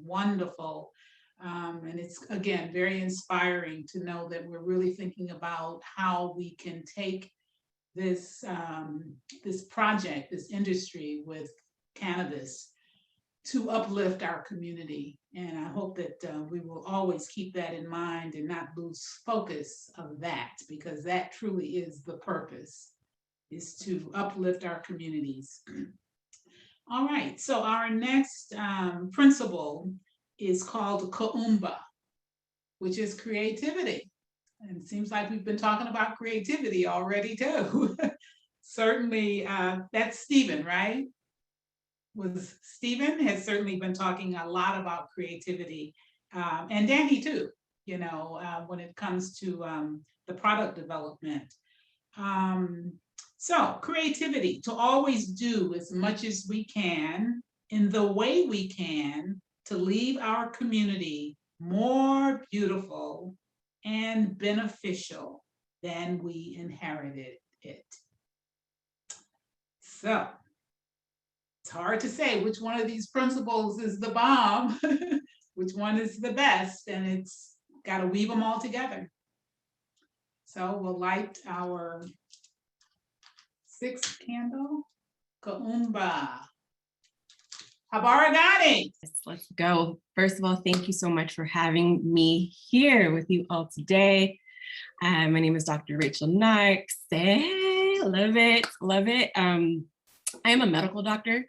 wonderful. And it's, again, very inspiring to know that we're really thinking about how we can take this, this project, this industry with cannabis to uplift our community. And I hope that we will always keep that in mind and not lose focus of that, because that truly is the purpose, is to uplift our communities. All right, so our next principle is called KUUMBA, which is creativity. And it seems like we've been talking about creativity already too. Certainly, that's Stephen, right? Stephen has certainly been talking a lot about creativity, and Danny too, you know, when it comes to the product development. So creativity, to always do as much as we can in the way we can to leave our community more beautiful and beneficial than we inherited it. So it's hard to say which one of these principles is the bomb, which one is the best, and it's got to weave them all together. So we'll light our 6th candle. KUUMBA. Habari gani. Let's go. First of all, thank you so much for having me here with you all today. My name is Dr. Rachel Knox. Hey, love it, love it. I am a medical doctor.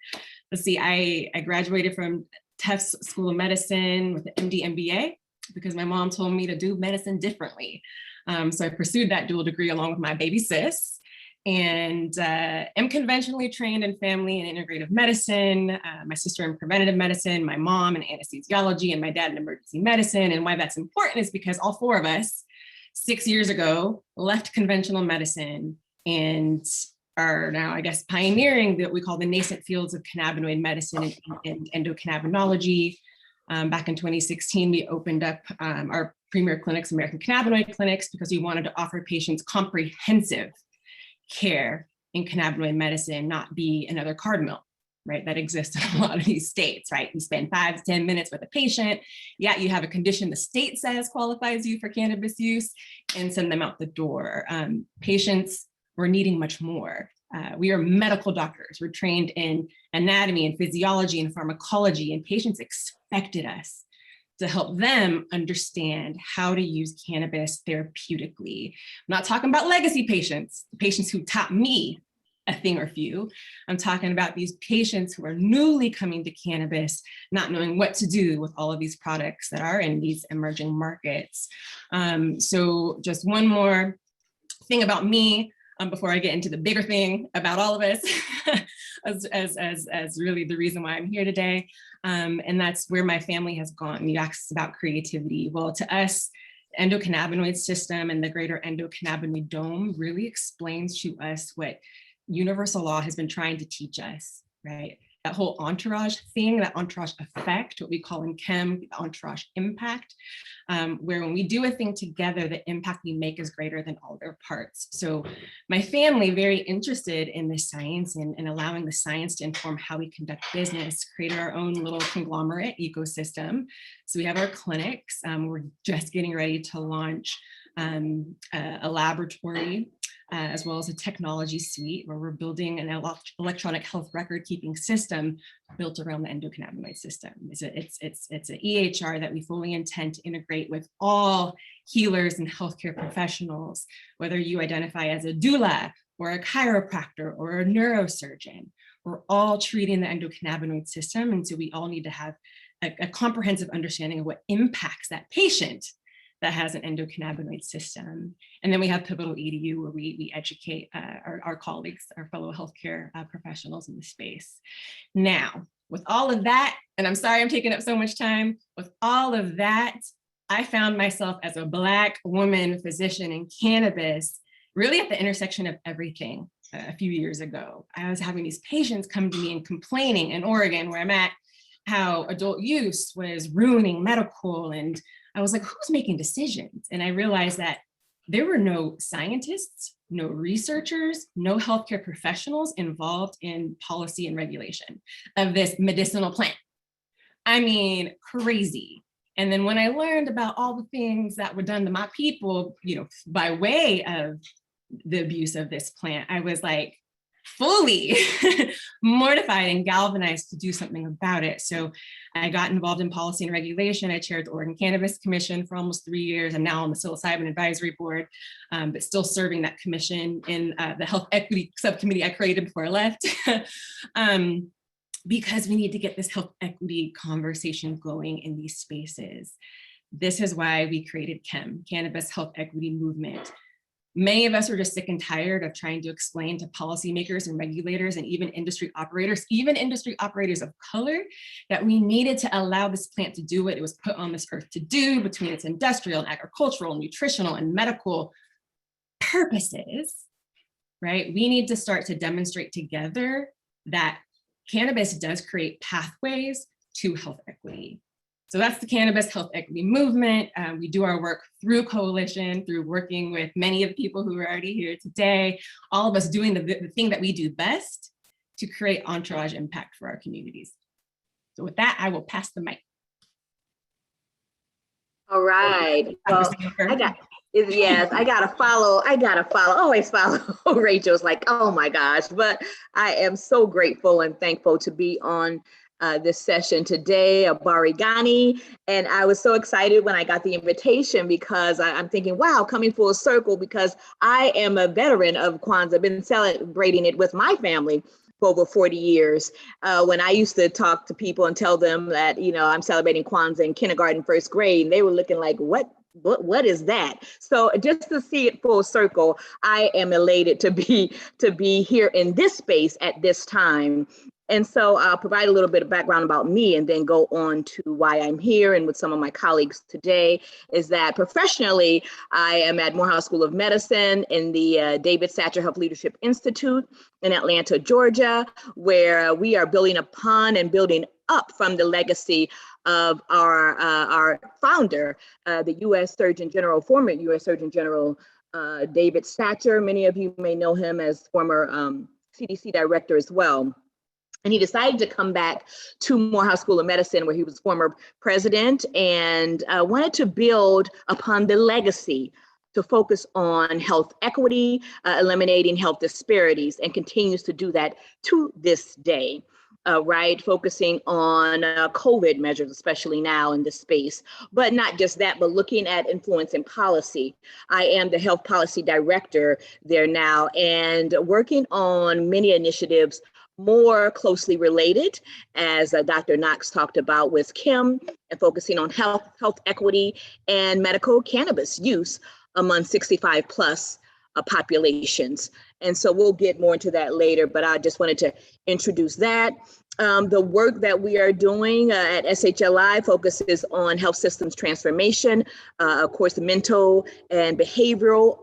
Let's see, I graduated from Tufts School of Medicine with an MD MBA because my mom told me to do medicine differently. So I pursued that dual degree along with my baby sis, and am conventionally trained in family and integrative medicine, my sister in preventative medicine, my mom in anesthesiology, and my dad in emergency medicine. And why that's important is because all 4 of us 6 years ago left conventional medicine and are now, I guess, pioneering what we call the nascent fields of cannabinoid medicine and endocannabinology. Back in 2016, we opened up our premier clinics, American Cannabinoid Clinics, because we wanted to offer patients comprehensive care in cannabinoid medicine, not be another cardinal, right? That exists in a lot of these states, right? You spend 5 to 10 minutes with a patient. Yeah, you have a condition the state says qualifies you for cannabis use, and send them out the door. Patients were needing much more. We are medical doctors. We're trained in anatomy and physiology and pharmacology, and patients expected us to help them understand how to use cannabis therapeutically. I'm not talking about legacy patients, patients who taught me a thing or few. I'm talking about these patients who are newly coming to cannabis, not knowing what to do with all of these products that are in these emerging markets. So just one more thing about me, before I get into the bigger thing about all of us, as really the reason why I'm here today. And that's where my family has gone. You asked about creativity. Well, to us, endocannabinoid system and the greater endocannabinoid dome really explains to us what universal law has been trying to teach us, right? That whole entourage thing, that entourage effect, what we call in chem, the entourage impact, where when we do a thing together, the impact we make is greater than all their parts. So my family, very interested in this science and allowing the science to inform how we conduct business, created our own little conglomerate ecosystem. So we have our clinics. We're just getting ready to launch a laboratory, as well as a technology suite where we're building an electronic health record keeping system built around the endocannabinoid system. It's an EHR that we fully intend to integrate with all healers and healthcare professionals, whether you identify as a doula or a chiropractor or a neurosurgeon. We're all treating the endocannabinoid system, and so we all need to have a comprehensive understanding of what impacts that patient that has an endocannabinoid system. And then we have Pivotal EDU, where we educate our colleagues, our fellow healthcare professionals in the space. Now, with all of that, and I'm sorry I'm taking up so much time, with all of that, I found myself as a Black woman physician in cannabis, really at the intersection of everything a few years ago. I was having these patients come to me and complaining in Oregon, where I'm at, how adult use was ruining medical, and I was like, who's making decisions? And I realized that there were no scientists, no researchers, no healthcare professionals involved in policy and regulation of this medicinal plant. I mean, crazy. And then when I learned about all the things that were done to my people, you know, by way of the abuse of this plant, I was like fully mortified and galvanized to do something about it. So I got involved in policy and regulation. I chaired the Oregon Cannabis Commission for almost 3 years, and now on the Psilocybin Advisory Board, but still serving that commission in the Health Equity Subcommittee I created before I left. Because we need to get this health equity conversation going in these spaces. This is why we created KEM, Cannabis Health Equity Movement. Many of us are just sick and tired of trying to explain to policymakers and regulators and even industry operators of color, that we needed to allow this plant to do what it was put on this earth to do between its industrial and agricultural, nutritional and medical purposes, right? We need to start to demonstrate together that cannabis does create pathways to health equity. So that's the Cannabis Health Equity Movement. We do our work through coalition, through working with many of the people who are already here today, all of us doing the thing that we do best to create entourage impact for our communities. So with that, I will pass the mic. All right. Well, I gotta always follow. Rachel's like, oh my gosh, but I am so grateful and thankful to be on this session today, Habari Gani. And I was so excited when I got the invitation, because I'm thinking, wow, coming full circle, because I am a veteran of Kwanzaa. I've been celebrating it with my family for over 40 years. When I used to talk to people and tell them that, you know, I'm celebrating Kwanzaa in kindergarten, first grade, and they were looking like, what is that? So just to see it full circle, I am elated to be here in this space at this time. And so I'll provide a little bit of background about me and then go on to why I'm here and with some of my colleagues today. Is that professionally, I am at Morehouse School of Medicine in the David Satcher Health Leadership Institute in Atlanta, Georgia, where we are building upon and building up from the legacy of our founder, the U.S. Surgeon General, former U.S. Surgeon General David Satcher. Many of you may know him as former CDC director as well. And he decided to come back to Morehouse School of Medicine, where he was former president, and wanted to build upon the legacy to focus on health equity, eliminating health disparities, and continues to do that to this day. Right, focusing on COVID measures, especially now in this space, but not just that, but looking at influence in policy. I am the health policy director there now, and working on many initiatives more closely related, as Dr. Knox talked about with KEM, and focusing on health equity and medical cannabis use among 65 plus populations. And so we'll get more into that later, but I just wanted to introduce that. The work that we are doing at SHLI focuses on health systems transformation, of course, mental and behavioral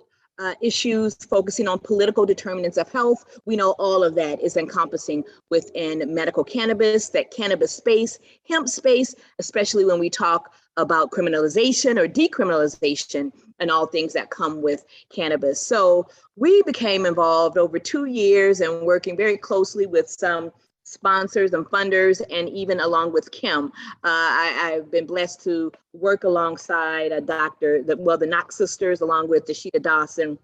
issues, focusing on political determinants of health. We know all of that is encompassing within medical cannabis, that cannabis space, hemp space, especially when we talk about criminalization or decriminalization and all things that come with cannabis. So we became involved over 2 years and working very closely with some sponsors and funders, and even along with KEM. I've been blessed to work alongside the Knox sisters, along with Dashita Dawson,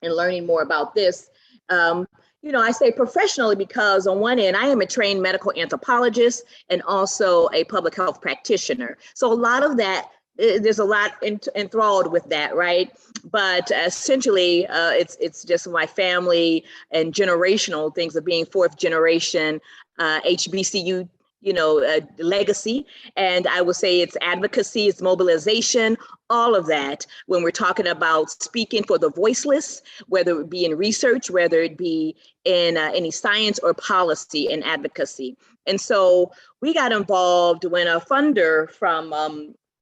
and learning more about this. You know, I say professionally because on one end, I am a trained medical anthropologist and also a public health practitioner. So a lot of that, there's a lot enthralled with that, right? But essentially, it's just my family and generational things of being fourth generation HBCU, legacy. And I would say it's advocacy, it's mobilization, all of that when we're talking about speaking for the voiceless, whether it be in research, whether it be in any science or policy and advocacy. And so we got involved when a funder from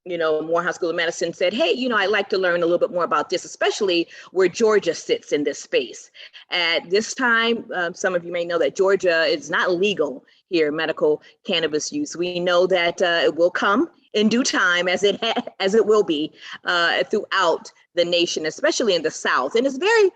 Morehouse School of Medicine said, hey, I'd like to learn a little bit more about this, especially where Georgia sits in this space. At this time, some of you may know that Georgia is not legal here, medical cannabis use. We know that it will come in due time, as it will be throughout the nation, especially in the South. And it's very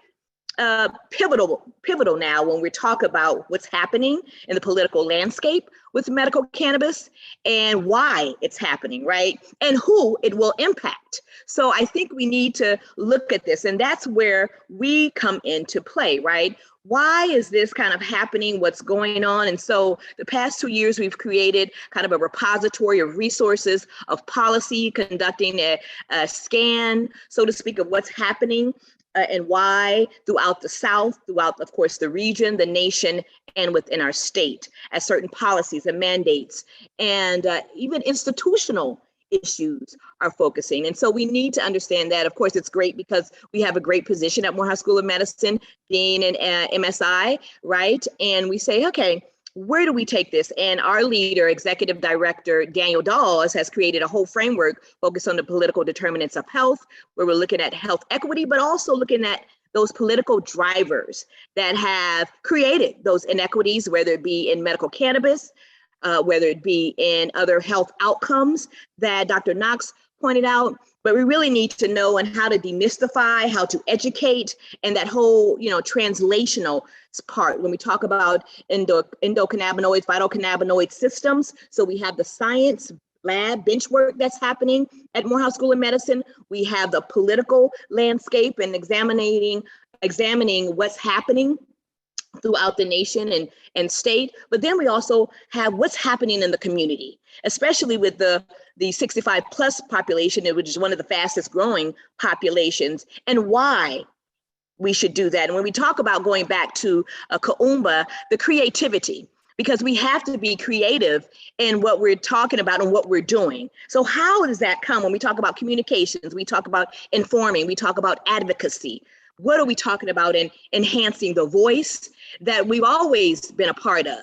pivotal now when we talk about what's happening in the political landscape with medical cannabis and why it's happening, right? And who it will impact. So I think we need to look at this, and that's where we come into play, right? Why is this kind of happening? What's going on? And so the past 2 years, we've created kind of a repository of resources, of policy, conducting a scan, so to speak, of what's happening and why throughout the South, throughout, of course, the region, the nation, and within our state, as certain policies and mandates, and even institutional issues are focusing. And so we need to understand that. Of course, it's great because we have a great position at Morehouse School of Medicine, being an MSI, right? And we say, okay, where do we take this? And our leader, Executive Director Daniel Dawes, has created a whole framework focused on the political determinants of health, where we're looking at health equity, but also looking at those political drivers that have created those inequities, whether it be in medical cannabis, whether it be in other health outcomes that Dr. Knox pointed out. But we really need to know and how to demystify, how to educate, and that whole, translational part when we talk about endocannabinoid, phytocannabinoid systems. So we have the science lab bench work that's happening at Morehouse School of Medicine. We have the political landscape and examining what's happening throughout the nation and state. But then we also have what's happening in the community, especially with the 65 plus population, which is one of the fastest growing populations, and why we should do that. And when we talk about going back to KUUMBA, the creativity, because we have to be creative in what we're talking about and what we're doing. So how does that come when we talk about communications, we talk about informing, we talk about advocacy? What are we talking about in enhancing the voice that we've always been a part of?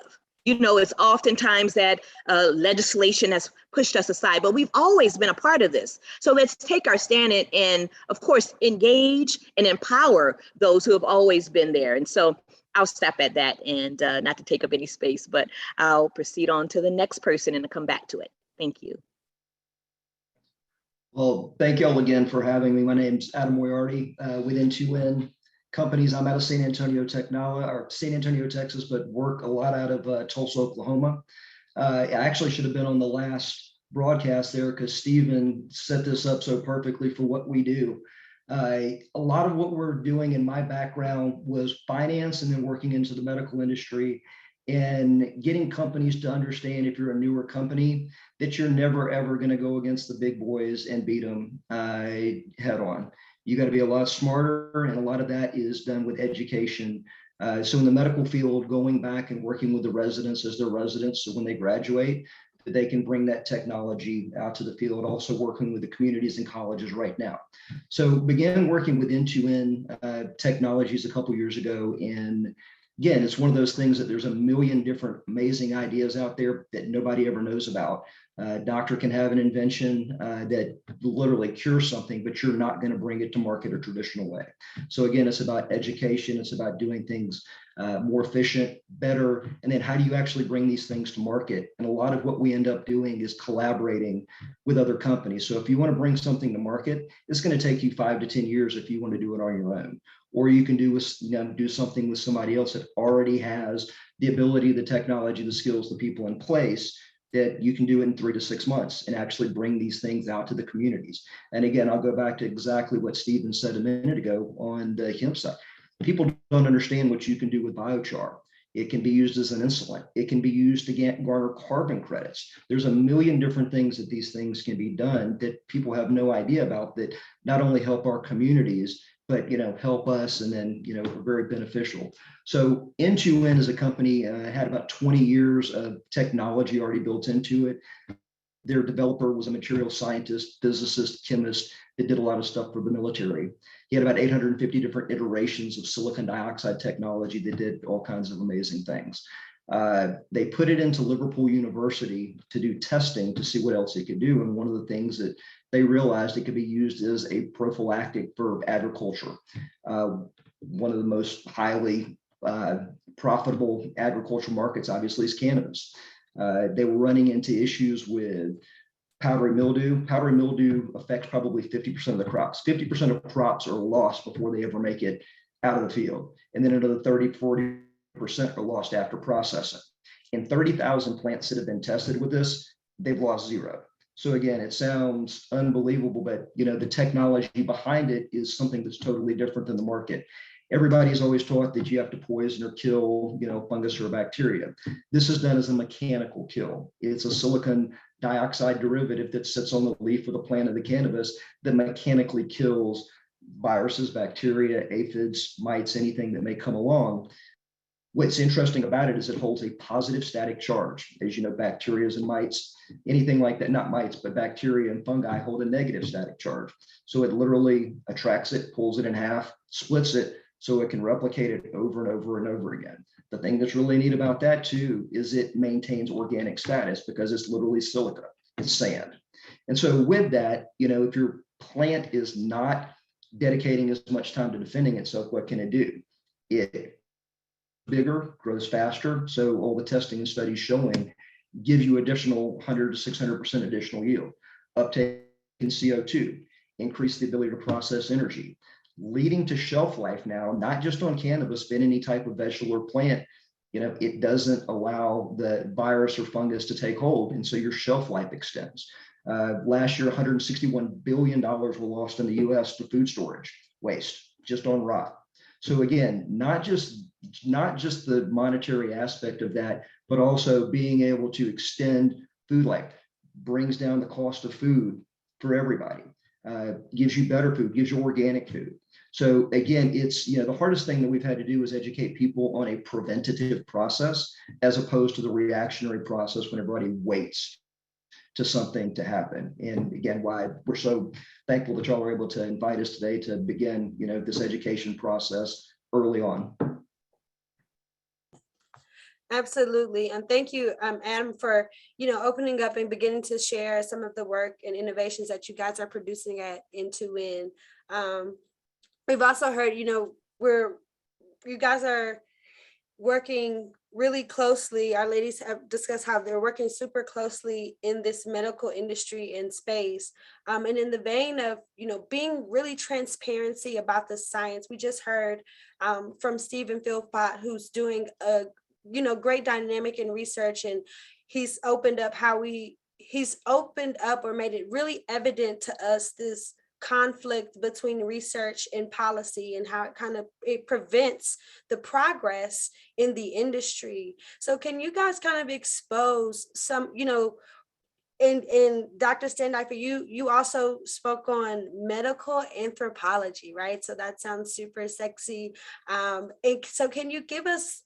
It's oftentimes that legislation has pushed us aside, but we've always been a part of this. So let's take our stand and of course, engage and empower those who have always been there. And so I'll stop at that, and not to take up any space, but I'll proceed on to the next person and to come back to it. Thank you. Well, thank you all again for having me. My name's Adam Moriarty with Intuin companies. I'm out of San Antonio, Texas, but work a lot out of Tulsa, Oklahoma. I actually should have been on the last broadcast there because Stephen set this up so perfectly for what we do. A lot of what we're doing in my background was finance and then working into the medical industry and getting companies to understand, if you're a newer company, that you're never, ever going to go against the big boys and beat them head on. You got to be a lot smarter, and a lot of that is done with education. So in the medical field, going back and working with the residents as their residents, so when they graduate, they can bring that technology out to the field, also working with the communities and colleges right now. So began working with Intuin technologies a couple years ago. And again, it's one of those things that there's a million different amazing ideas out there that nobody ever knows about. Doctor can have an invention that literally cures something, but you're not going to bring it to market a traditional way. So again, it's about education. It's about doing things more efficient, better, and then how do you actually bring these things to market? And a lot of what we end up doing is collaborating with other companies. So if you want to bring something to market, it's going to take you 5 to 10 years if you want to do it on your own. Or you can do something with somebody else that already has the ability, the technology, the skills, the people in place, that you can do it in 3 to 6 months and actually bring these things out to the communities. And again, I'll go back to exactly what Stephen said a minute ago on the hemp side. People don't understand what you can do with biochar. It can be used as an insulin. It can be used to garner carbon credits. There's a million different things that these things can be done that people have no idea about, that not only help our communities, but help us, and then are very beneficial. So Intuin as a company had about 20 years of technology already built into it. Their developer was a material scientist, physicist, chemist that did a lot of stuff for the military. He had about 850 different iterations of silicon dioxide technology that did all kinds of amazing things. They put it into Liverpool University to do testing to see what else it could do. And one of the things that they realized, it could be used as a prophylactic for agriculture. One of the most highly profitable agricultural markets, obviously, is cannabis. They were running into issues with powdery mildew. Powdery mildew affects probably 50% of the crops. 50% of crops are lost before they ever make it out of the field. And then another 30-40% are lost after processing. In 30,000 plants that have been tested with this, they've lost zero. So again, it sounds unbelievable, but the technology behind it is something that's totally different than the market. Everybody's always taught that you have to poison or kill, fungus or bacteria. This is done as a mechanical kill. It's a silicon dioxide derivative that sits on the leaf of the plant of the cannabis that mechanically kills viruses, bacteria, aphids, mites, anything that may come along. What's interesting about it is it holds a positive static charge. As you know, bacteria and mites, anything like that, not mites, but bacteria and fungi hold a negative static charge. So it literally attracts it, pulls it in half, splits it, so it can replicate it over and over and over again. The thing that's really neat about that too is it maintains organic status because it's literally silica, it's sand. And so with that, if your plant is not dedicating as much time to defending itself, what can it do? It bigger, grows faster. So all the testing and studies showing give you additional 100 to 600% additional yield, uptake in CO2, increase the ability to process energy, leading to shelf life now, not just on cannabis, but any type of vegetable or plant. It doesn't allow the virus or fungus to take hold. And so your shelf life extends. Last year, $161 billion were lost in the US to food storage waste, just on rot. So again, not just the monetary aspect of that, but also being able to extend food life, brings down the cost of food for everybody, gives you better food, gives you organic food. So again, it's, the hardest thing that we've had to do is educate people on a preventative process, as opposed to the reactionary process when everybody waits to something to happen. And again, why we're so thankful that y'all were able to invite us today to begin, this education process early on. Absolutely. And thank you, Adam, for, opening up and beginning to share some of the work and innovations that you guys are producing at Intuin. We've also heard, you guys are working really closely. Our ladies have discussed how they're working super closely in this medical industry and space. And in the vein of, being really transparency about the science, we just heard from Stephen Philpott, who's doing a, great dynamic in research, and he's opened up or made it really evident to us this conflict between research and policy and how it prevents the progress in the industry. So can you guys kind of expose some, in Dr. Standifer, you also spoke on medical anthropology, right? So that sounds super sexy. And so can you give us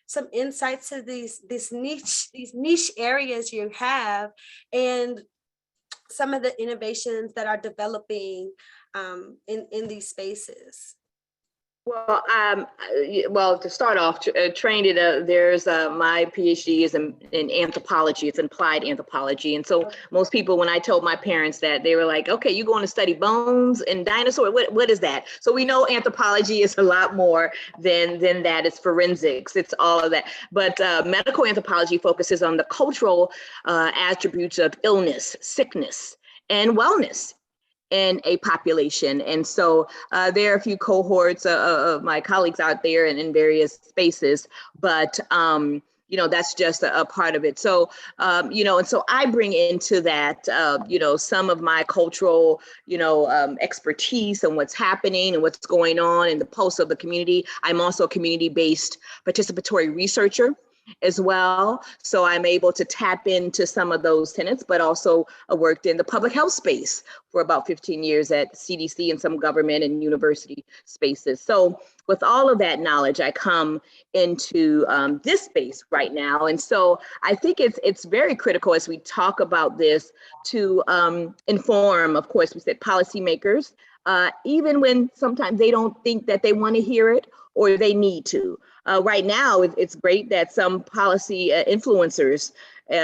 some insights to these niche areas you have, and some of the innovations that are developing in these spaces? Well, to start off, trained at there's my PhD is in anthropology. It's applied anthropology, and so most people, when I told my parents that, they were like, "Okay, you going to study bones and dinosaurs? What is that?" So we know anthropology is a lot more than that. It's forensics. It's all of that. But medical anthropology focuses on the cultural attributes of illness, sickness, and wellness in a population. And so there are a few cohorts of my colleagues out there and in various spaces, but that's just a part of it. So, and so I bring into that, some of my cultural, expertise and what's happening and what's going on in the pulse of the community. I'm also a community-based participatory researcher as well. So I'm able to tap into some of those tenets, but also worked in the public health space for about 15 years at CDC and some government and university spaces. So with all of that knowledge, I come into this space right now. And so I think it's very critical as we talk about this to inform, of course, we said policymakers, even when sometimes they don't think that they want to hear it or they need to. Right now, it's great that some policy influencers,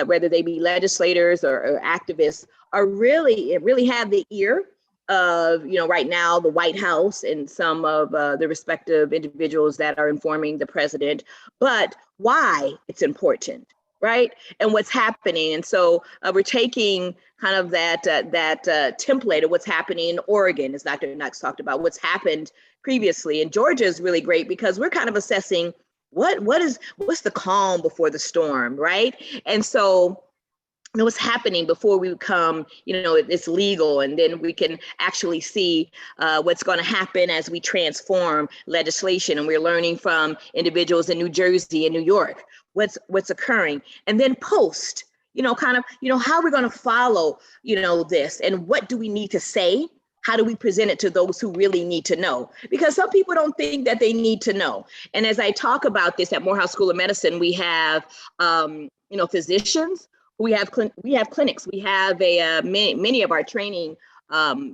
whether they be legislators or activists, are really have the ear of, right now, the White House and some of the respective individuals that are informing the president, but why it's important, right? And what's happening. And so we're taking kind of that template of what's happening in Oregon, as Dr. Knox talked about, what's happened previously. And Georgia is really great because we're kind of assessing what's the calm before the storm, right? And so what's happening before we become, it's legal, and then we can actually see what's going to happen as we transform legislation. And we're learning from individuals in New Jersey and New York, what's occurring. And then post, how are we going to follow, this, and what do we need to say? How do we present it to those who really need to know? Because some people don't think that they need to know. And as I talk about this at Morehouse School of Medicine, we have, physicians. We have clinics. We have many of our training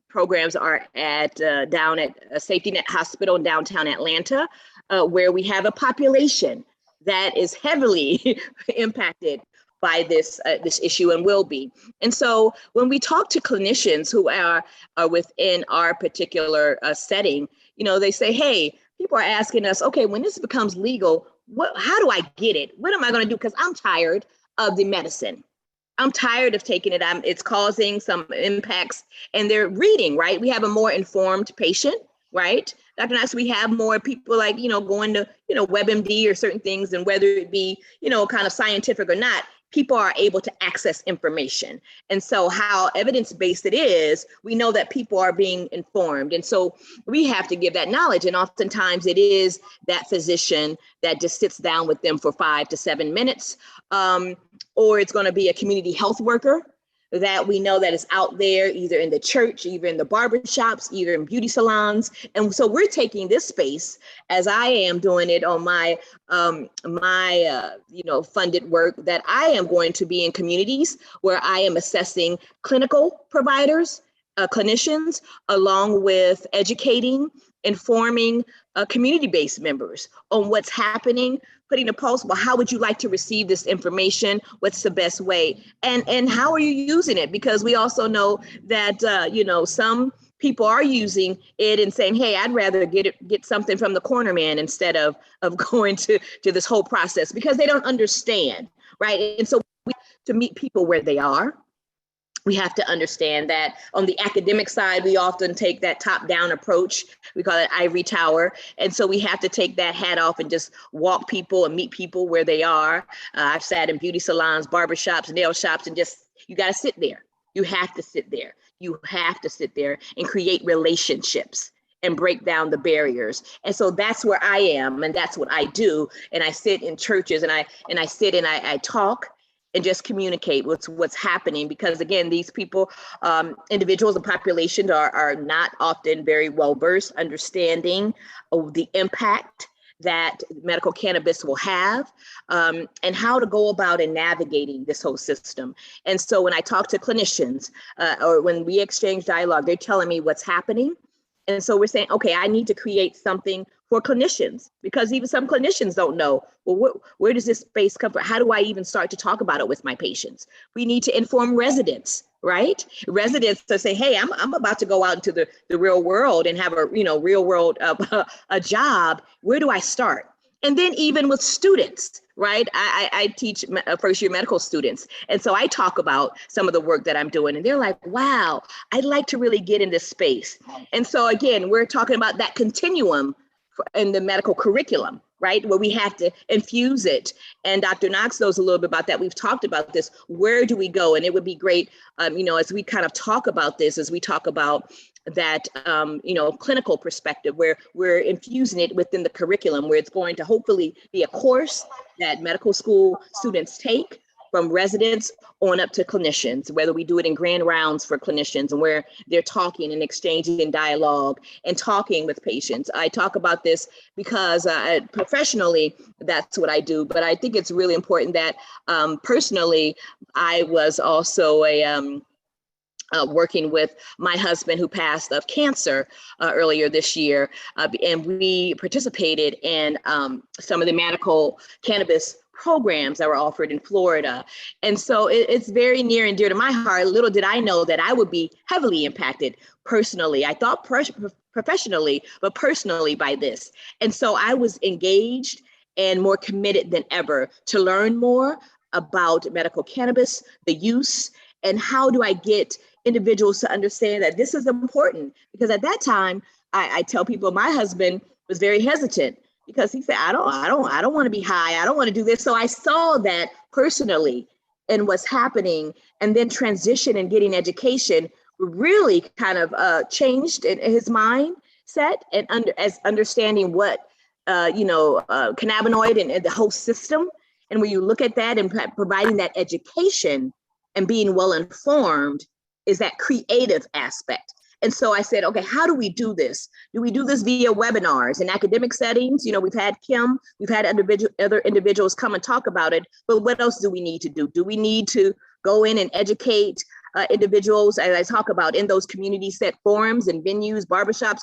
programs are down at Safety Net Hospital in downtown Atlanta, where we have a population that is heavily impacted by this issue and will be. And so when we talk to clinicians who are within our particular setting, they say, hey, people are asking us, okay, when this becomes legal, how do I get it? What am I going to do? Because I'm tired of the medicine. I'm tired of taking it. It's causing some impacts, and they're reading, right? We have a more informed patient, right? Dr. Knox, we have more people like, going to, WebMD or certain things, and whether it be, kind of scientific or not, people are able to access information. And so how evidence-based it is, we know that people are being informed. And so we have to give that knowledge. And oftentimes it is that physician that just sits down with them for 5 to 7 minutes, or it's going to be a community health worker that we know that is out there, either in the church, either in the barber shops, either in beauty salons. And so we're taking this space, as I am doing it on my funded work, that I am going to be in communities where I am assessing clinical providers, clinicians, along with educating, informing community-based members on what's happening, putting a pulse. Well, how would you like to receive this information? What's the best way? And how are you using it? Because we also know that, some people are using it and saying, hey, I'd rather get something from the corner man instead of going to this whole process, because they don't understand, right? And so to meet people where they are, we have to understand that on the academic side, we often take that top-down approach. We call it ivory tower. And so we have to take that hat off and just walk people and meet people where they are. I've sat in beauty salons, barbershops, nail shops, and just, you got to sit there. You have to sit there. You have to sit there and create relationships and break down the barriers. And so that's where I am, and that's what I do. And I sit in churches, and I sit and I talk and just communicate what's happening, because again, these people, individuals and populations are not often very well versed, understanding of the impact that medical cannabis will have, and how to go about and navigating this whole system. And so when I talk to clinicians, or when we exchange dialogue, they're telling me what's happening. And so we're saying, okay, I need to create something for clinicians, because even some clinicians don't know, well, where does this space come from? How do I even start to talk about it with my patients? We need to inform residents, right? Residents to say, hey, I'm about to go out into the real world and have a real world a job. Where do I start? And then even with students, right? I teach first year medical students. And so I talk about some of the work that I'm doing, and they're like, wow, I'd like to really get in this space. And so again, we're talking about that continuum in the medical curriculum, right? Where we have to infuse it. And Dr. Knox knows a little bit about that. We've talked about this. Where do we go? And it would be great, as we kind of talk about this, as we talk about that, clinical perspective, where we're infusing it within the curriculum, where it's going to hopefully be a course that medical school students take, from residents on up to clinicians, whether we do it in grand rounds for clinicians and where they're talking and exchanging dialogue and talking with patients. I talk about this because professionally, that's what I do, but I think it's really important that personally, I was also working with my husband who passed of cancer earlier this year. And we participated in some of the medical cannabis programs that were offered in Florida. And so it's very near and dear to my heart. Little did I know that I would be heavily impacted personally. I thought professionally, but personally by this. And so I was engaged and more committed than ever to learn more about medical cannabis, the use, And how do I get individuals to understand that this is important? Because at that time, I tell people my husband was very hesitant because he said, I don't want to be high. I don't want to do this. So I saw that personally and what's happening, and then transition and getting education really kind of changed in his mindset and understanding what, cannabinoid and the whole system. And when you look at that and providing that education and being well informed is that creative aspect. And so I said, okay, how do we do this? Do we do this via webinars in academic settings? We've had Kim, we've had other individuals come and talk about it, but what else do we need to do? Do we need to go in and educate individuals, as I talk about, in those community set forums and venues, barbershops,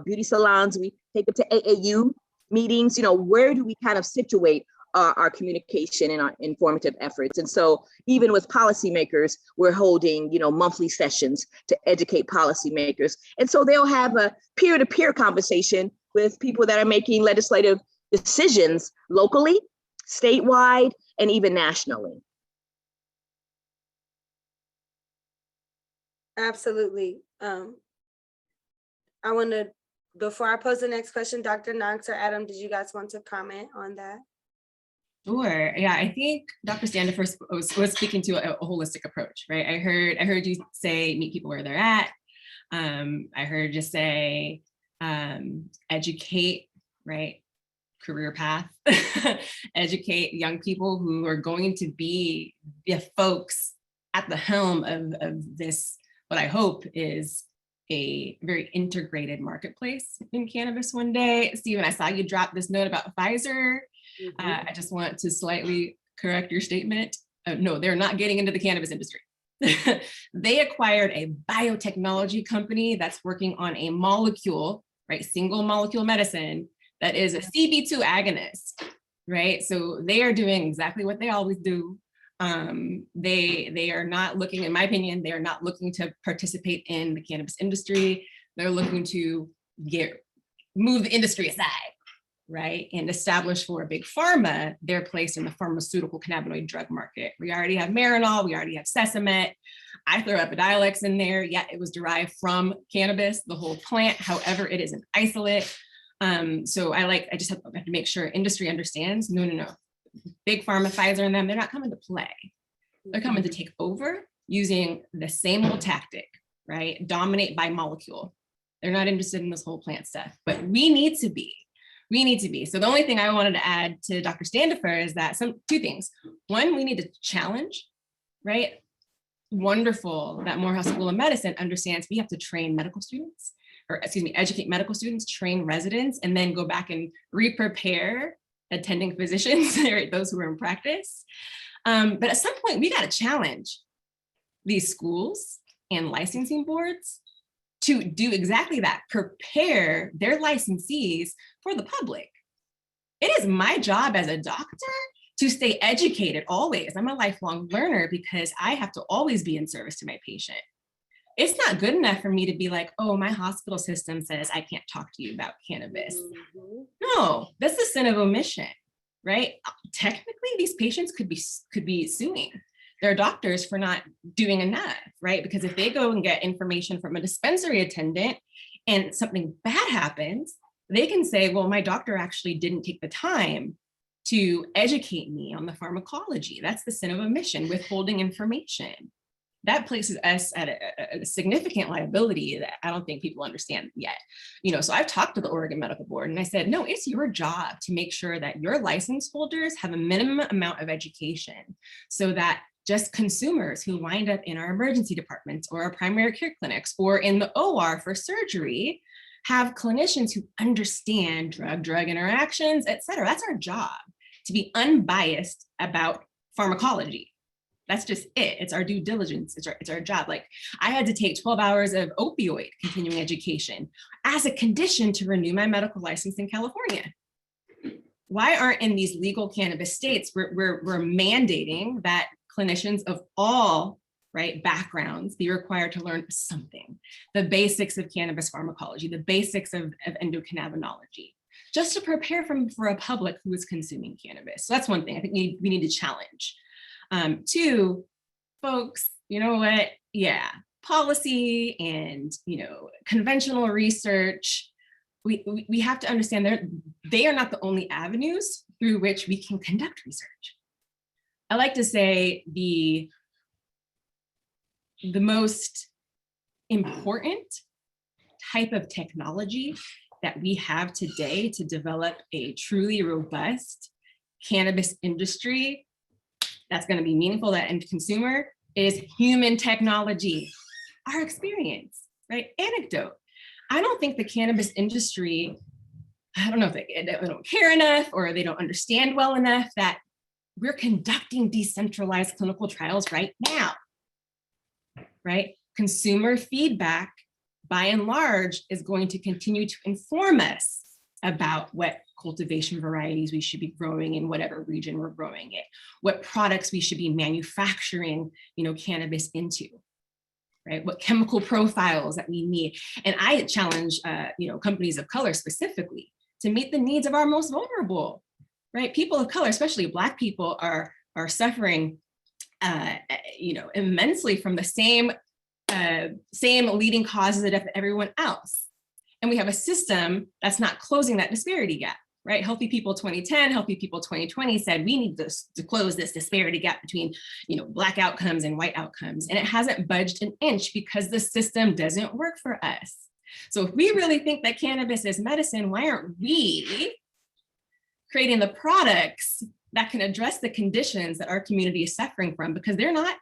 beauty salons? We take it to AAU meetings. Where do we kind of situate our communication and our informative efforts? And so even with policymakers, we're holding, monthly sessions to educate policymakers. And so they'll have a peer-to-peer conversation with people that are making legislative decisions locally, statewide, and even nationally. Absolutely. I want to, before I pose the next question, Dr. Knox or Adam, did you guys want to comment on that? Sure. Yeah, I think Dr. Standifer was speaking to a holistic approach, right? I heard you say meet people where they're at. I heard you say educate, right? Career path, educate young people who are going to be the folks at the helm of this, what I hope is a very integrated marketplace in cannabis one day. Stephen, I saw you drop this note about Pfizer. I just want to slightly correct your statement. No, they're not getting into the cannabis industry. They acquired a biotechnology company that's working on a molecule, right? Single molecule medicine that is a CB2 agonist, right? So they are doing exactly what they always do. They are not looking, in my opinion, they are not looking to participate in the cannabis industry. They're looking to move the industry aside, right? And establish for big pharma their place in the pharmaceutical cannabinoid drug market. We already have Marinol, we already have Sesamet. I throw Epidiolex in there. Yeah, it was derived from cannabis, the whole plant. However, it is an isolate. So I just have to make sure industry understands, no. Big pharma, Pfizer and them, they're not coming to play. They're coming to take over using the same old tactic, right? Dominate by molecule. They're not interested in this whole plant stuff, but we need to be. So the only thing I wanted to add to Dr. Standifer is that two things. One, we need to challenge, right? Wonderful that Morehouse School of Medicine understands we have to train medical students, educate medical students, train residents, and then go back and re-prepare attending physicians, right, those who are in practice. But at some point, we got to challenge these schools and licensing boards to do exactly that, prepare their licensees for the public. It is my job as a doctor to stay educated always. I'm a lifelong learner because I have to always be in service to my patient. It's not good enough for me to be like, oh, my hospital system says I can't talk to you about cannabis. No, that's a sin of omission, right? Technically, these patients could be suing their doctors for not doing enough, right? Because if they go and get information from a dispensary attendant and something bad happens, they can say, well, my doctor actually didn't take the time to educate me on the pharmacology. That's the sin of omission, withholding information. That places us at a significant liability that I don't think people understand yet. So I've talked to the Oregon Medical Board and I said, no, it's your job to make sure that your license holders have a minimum amount of education so that just consumers who wind up in our emergency departments or our primary care clinics or in the OR for surgery have clinicians who understand drug interactions, et cetera. That's our job, to be unbiased about pharmacology. That's just it. It's our due diligence. It's our job. Like I had to take 12 hours of opioid continuing education as a condition to renew my medical license in California. Why aren't in these legal cannabis states, we're mandating that clinicians of all backgrounds be required to learn something, the basics of cannabis pharmacology, the basics of endocannabinology, just to prepare for a public who is consuming cannabis. So that's one thing I think we need to challenge. Two, folks, you know what? Yeah, policy and, conventional research, we have to understand they are not the only avenues through which we can conduct research. I like to say the most important type of technology that we have today to develop a truly robust cannabis industry that's going to be meaningful to the end consumer is human technology. Our experience, right? Anecdote. I don't think the cannabis industry, I don't know if they don't care enough or they don't understand well enough that we're conducting decentralized clinical trials right now, right? Consumer feedback, by and large, is going to continue to inform us about what cultivation varieties we should be growing in whatever region we're growing it, what products we should be manufacturing, cannabis into, right? What chemical profiles that we need. And I challenge, companies of color specifically to meet the needs of our most vulnerable, right? People of color, especially Black people, are suffering, immensely from the same leading causes of everyone else. And we have a system that's not closing that disparity gap, right? Healthy People 2010, Healthy People 2020 said we need to close this disparity gap between, Black outcomes and white outcomes. And it hasn't budged an inch because the system doesn't work for us. So if we really think that cannabis is medicine, why aren't we creating the products that can address the conditions that our community is suffering from? Because they're not,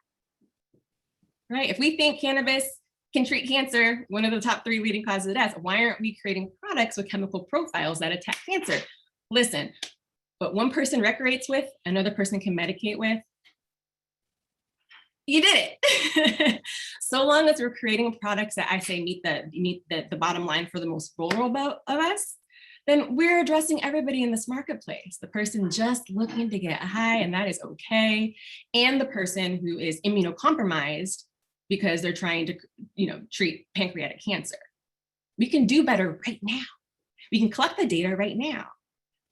right? If we think cannabis can treat cancer, one of the top 3 leading causes of death, why aren't we creating products with chemical profiles that attack cancer? Listen, what one person recreates with, another person can medicate with. You did it. So long as we're creating products that I say meet the bottom line for the most vulnerable of us, then we're addressing everybody in this marketplace. The person just looking to get high, and that is okay, and the person who is immunocompromised because they're trying to, treat pancreatic cancer. We can do better right now. We can collect the data right now.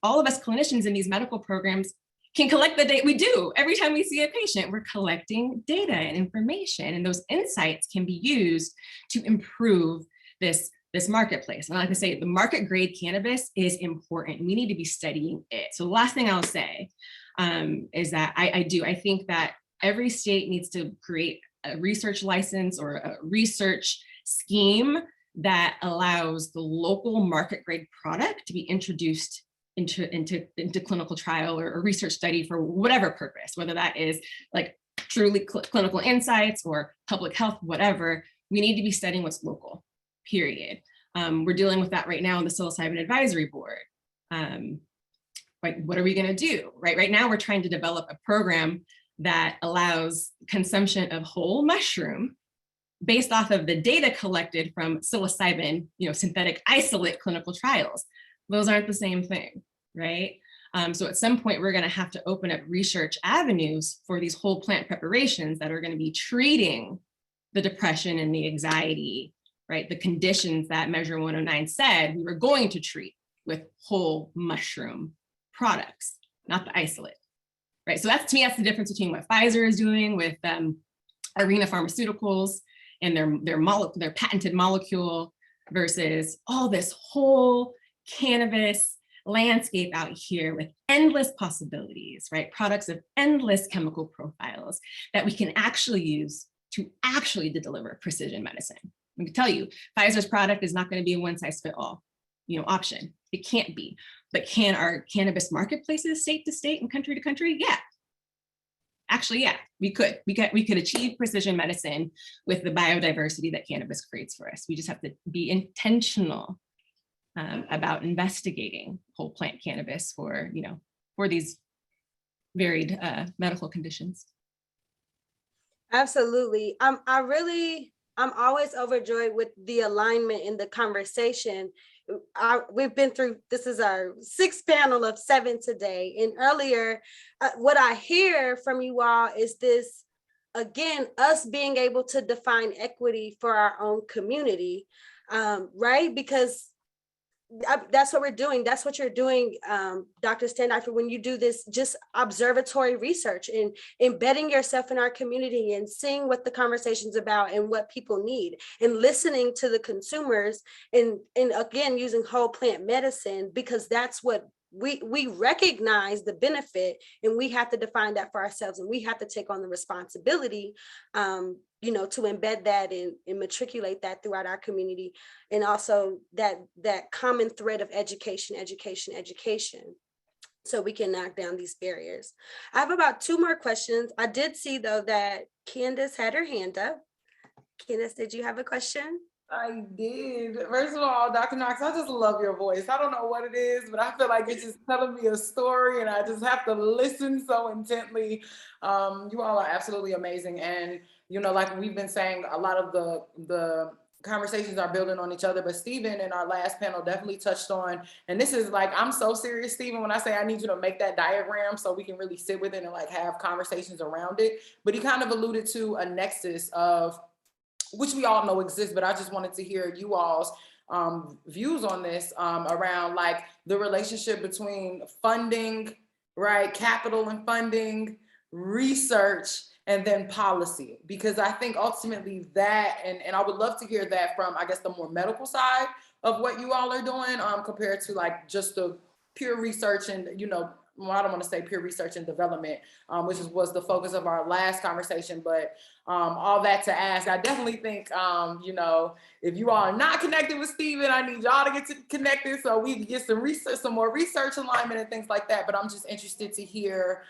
All of us clinicians in these medical programs can collect the data. We do. Every time we see a patient, we're collecting data and information, and those insights can be used to improve this marketplace. And like I say, the market grade cannabis is important. We need to be studying it. So the last thing I'll say is that I think that every state needs to create a research license or a research scheme that allows the local market grade product to be introduced into clinical trial or research study for whatever purpose, whether that is like truly clinical insights or public health, whatever. We need to be studying what's local, period. We're dealing with that right now in the Psilocybin Advisory Board. Like, what are we gonna do? Right now, we're trying to develop a program that allows consumption of whole mushroom based off of the data collected from psilocybin, synthetic isolate clinical trials. Those aren't the same thing, right? So at some point, we're gonna have to open up research avenues for these whole plant preparations that are gonna be treating the depression and the anxiety, right? The conditions that Measure 109 said we were going to treat with whole mushroom products, not the isolate. Right, so to me, that's the difference between what Pfizer is doing with Arena Pharmaceuticals and their patented molecule versus all this whole cannabis landscape out here with endless possibilities, right? Products of endless chemical profiles that we can actually use to actually deliver precision medicine. I can tell you, Pfizer's product is not going to be a one-size-fits-all, option. It can't be. But can our cannabis marketplaces state to state and country to country? Yeah. Actually, yeah, we could. We could achieve precision medicine with the biodiversity that cannabis creates for us. We just have to be intentional about investigating whole plant cannabis for these varied medical conditions. Absolutely. I'm always overjoyed with the alignment in the conversation. We've been through, this is our 6th panel of 7 today. And earlier, what I hear from you all is this, again, us being able to define equity for our own community, right? Because that's what we're doing. That's what you're doing, Dr. Standifer, when you do this just observatory research and embedding yourself in our community and seeing what the conversation's about and what people need and listening to the consumers and again, using whole plant medicine, because that's what we recognize the benefit and we have to define that for ourselves and we have to take on the responsibility, you know, to embed that and matriculate that throughout our community. And also that common thread of education, so we can knock down these barriers. I have about 2 more questions. I did see though that Candace had her hand up. Candace, did you have a question? I did. First of all, Dr. Knox, I just love your voice. I don't know what it is, but I feel like it's just telling me a story and I just have to listen so intently. You all are absolutely amazing. And, you know, like we've been saying, a lot of the conversations are building on each other, but Stephen in our last panel definitely touched on, and this is like, I'm so serious, Stephen, when I say I need you to make that diagram so we can really sit with it and like have conversations around it. But he kind of alluded to a nexus of, which we all know exists, but I just wanted to hear you all's views on this around like the relationship between funding, right? Capital and funding, research, and then policy. Because I think ultimately that, and I would love to hear that from, I guess, the more medical side of what you all are doing compared to like just the pure research and, you know, well, I don't want to say pure research and development, which was the focus of our last conversation, but all that to ask, I definitely think, you know, if you all are not connected with Stephen, I need y'all to get connected so we can get some research, some more research alignment and things like that. But I'm just interested to hear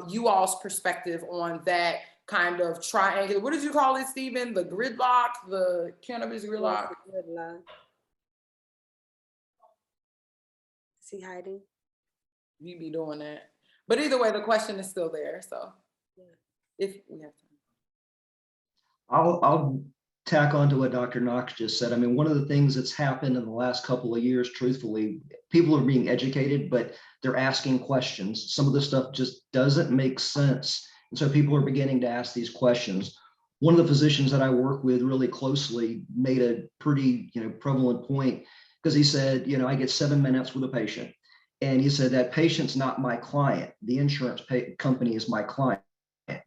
you all's perspective on that kind of triangle. What did you call it, Stephen? The gridlock, the cannabis gridlock? Is he hiding? You be doing that. But either way, the question is still there. So yeah. If we have time. I'll tack on to what Dr. Knox just said. I mean, one of the things that's happened in the last couple of years, truthfully, people are being educated, but they're asking questions. Some of this stuff just doesn't make sense. And so people are beginning to ask these questions. One of the physicians that I work with really closely made a pretty, prevalent point, because he said, I get 7 minutes with a patient. And he said that patient's not my client. The insurance company is my client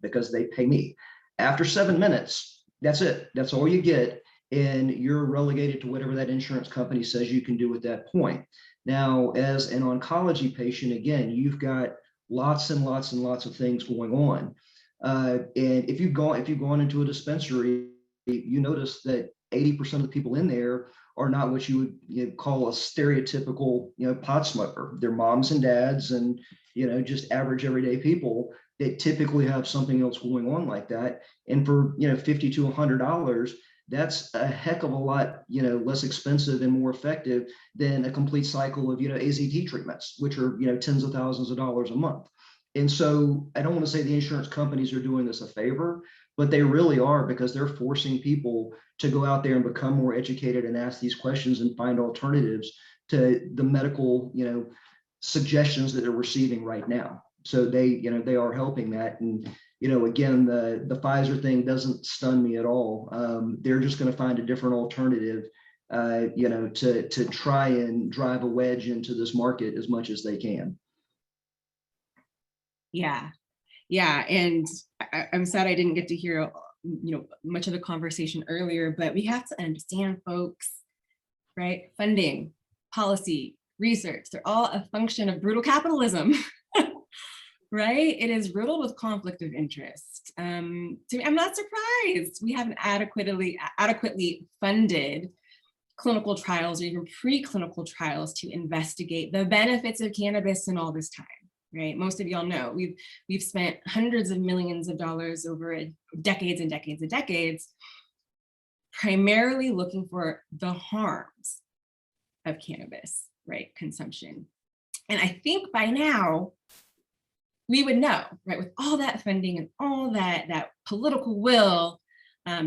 because they pay me. After 7 minutes, that's it. That's all you get. And you're relegated to whatever that insurance company says you can do at that point. Now, as an oncology patient, again, you've got lots and lots and lots of things going on. And if you've gone into a dispensary, you notice that 80% of the people in there are not what you would call a stereotypical, pot smoker. They're moms and dads and, just average everyday people that typically have something else going on like that. And for, $50 to $100, that's a heck of a lot, less expensive and more effective than a complete cycle of, AZT treatments, which are, tens of thousands of dollars a month. And so I don't want to say the insurance companies are doing this a favor, but they really are, because they're forcing people to go out there and become more educated and ask these questions and find alternatives to the medical, suggestions that they're receiving right now. So they are helping that. And, again, the Pfizer thing doesn't stun me at all. They're just going to find a different alternative, to try and drive a wedge into this market as much as they can. Yeah. And I'm sad I didn't get to hear, much of the conversation earlier, but we have to understand, folks, right? Funding, policy, research, they're all a function of brutal capitalism, right? It is riddled with conflict of interest. I'm not surprised we haven't adequately funded clinical trials or even preclinical trials to investigate the benefits of cannabis in all this time. Right, most of y'all know we've spent hundreds of millions of dollars over decades and decades and decades, primarily looking for the harms of cannabis, right, consumption. And I think by now we would know, right, with all that funding and all that political will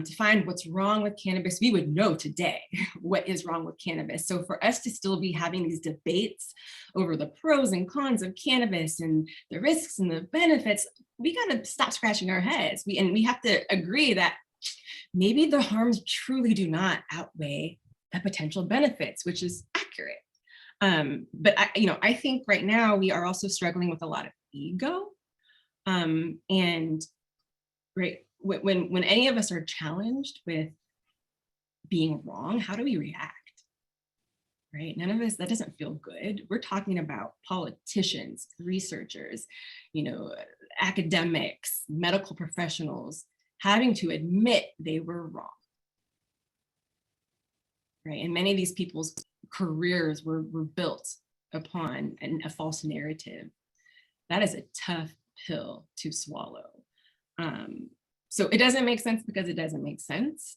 to find what's wrong with cannabis, we would know today what is wrong with cannabis. So for us to still be having these debates over the pros and cons of cannabis and the risks and the benefits, we gotta stop scratching our heads. We have to agree that maybe the harms truly do not outweigh the potential benefits, which is accurate, But I think right now we are also struggling with a lot of ego. And right, when any of us are challenged with being wrong, how do we react? Right? None of us, that doesn't feel good. We're talking about politicians, researchers, academics, medical professionals having to admit they were wrong. Right? And many of these people's careers were built upon a false narrative. That is a tough pill to swallow. So it doesn't make sense because it doesn't make sense,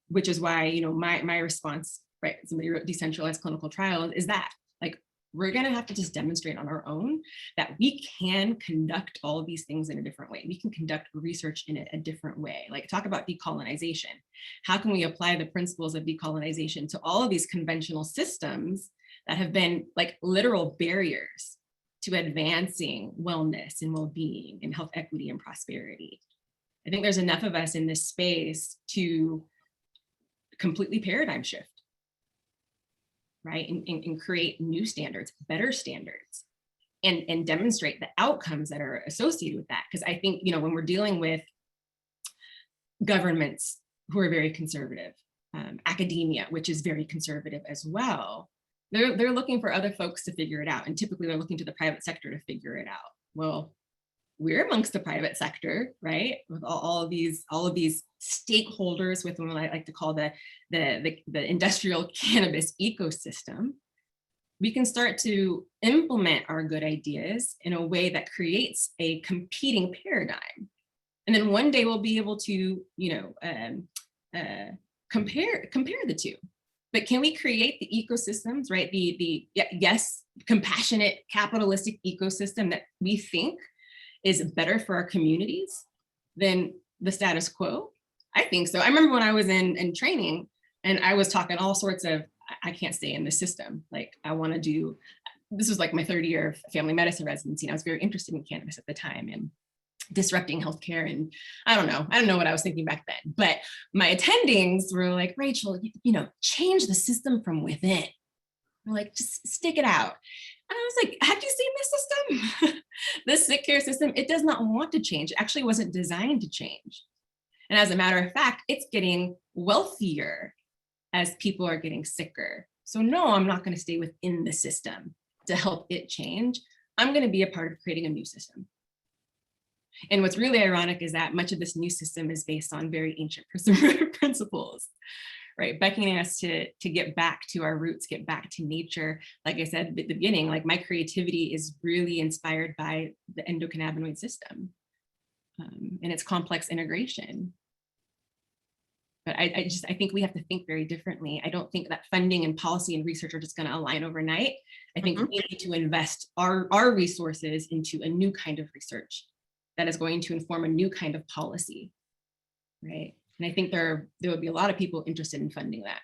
which is why, my response, right, somebody wrote decentralized clinical trials, is that like, we're gonna have to just demonstrate on our own that we can conduct all of these things in a different way. We can conduct research in a different way. Like, talk about decolonization. How can we apply the principles of decolonization to all of these conventional systems that have been like literal barriers to advancing wellness and well-being and health equity and prosperity? I think there's enough of us in this space to completely paradigm shift, right? And create new standards, better standards, and demonstrate the outcomes that are associated with that. Because I think, when we're dealing with governments who are very conservative, academia, which is very conservative as well, they're looking for other folks to figure it out. And typically they're looking to the private sector to figure it out. Well, we're amongst the private sector, right? With all of these stakeholders within what I like to call the industrial cannabis ecosystem. We can start to implement our good ideas in a way that creates a competing paradigm. And then one day we'll be able to, compare the two. But can we create the ecosystems, right? The compassionate capitalistic ecosystem that we think is better for our communities than the status quo? I think so. I remember when I was in training and I was talking all sorts of, I can't stay in the system. Like, I want to do, this was like my third year of family medicine residency, and I was very interested in cannabis at the time and disrupting healthcare. And I don't know what I was thinking back then, but my attendings were like, Rachel, change the system from within. We're like, just stick it out. And I was like, have you seen this system? This sick care system, it does not want to change. It actually wasn't designed to change. And as a matter of fact, it's getting wealthier as people are getting sicker. So no, I'm not going to stay within the system to help it change. I'm going to be a part of creating a new system. And what's really ironic is that much of this new system is based on very ancient principles, right? Beckoning us to get back to our roots, get back to nature. Like I said at the beginning, like, my creativity is really inspired by the endocannabinoid system and its complex integration. But I think we have to think very differently. I don't think that funding and policy and research are just going to align overnight. I think we need to invest our resources into a new kind of research that is going to inform a new kind of policy, right? And I think there would be a lot of people interested in funding that.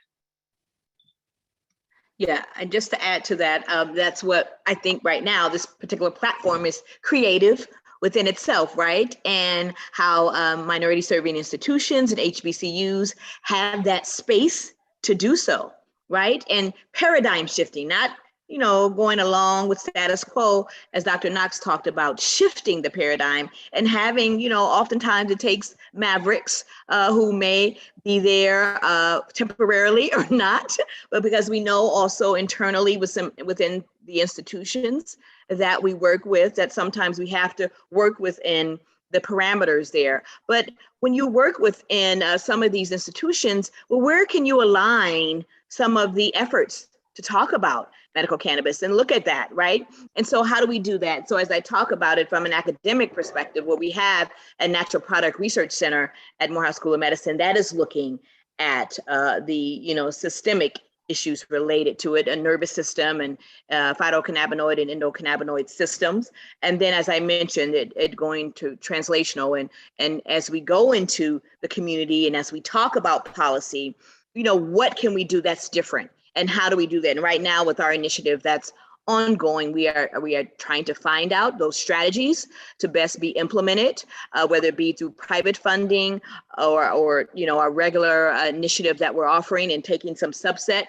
Yeah, and just to add to that, that's what I think right now, this particular platform is creative within itself, right? And how minority serving institutions and HBCUs have that space to do so, right? And paradigm shifting, not going along with status quo, as Dr. Knox talked about, shifting the paradigm and having, oftentimes it takes mavericks who may be there temporarily or not, but because we know also internally within the institutions that we work with, that sometimes we have to work within the parameters there. But when you work within some of these institutions, well, where can you align some of the efforts to talk about medical cannabis and look at that, right? And so how do we do that? So as I talk about it from an academic perspective, where we have a natural product research center at Morehouse School of Medicine that is looking at the systemic issues related to it, a nervous system and phytocannabinoid and endocannabinoid systems. And then, as I mentioned, it going to translational. And as we go into the community and as we talk about policy, what can we do that's different? And how do we do that? And right now with our initiative that's ongoing, we are trying to find out those strategies to best be implemented, whether it be through private funding or our regular initiative that we're offering and taking some subset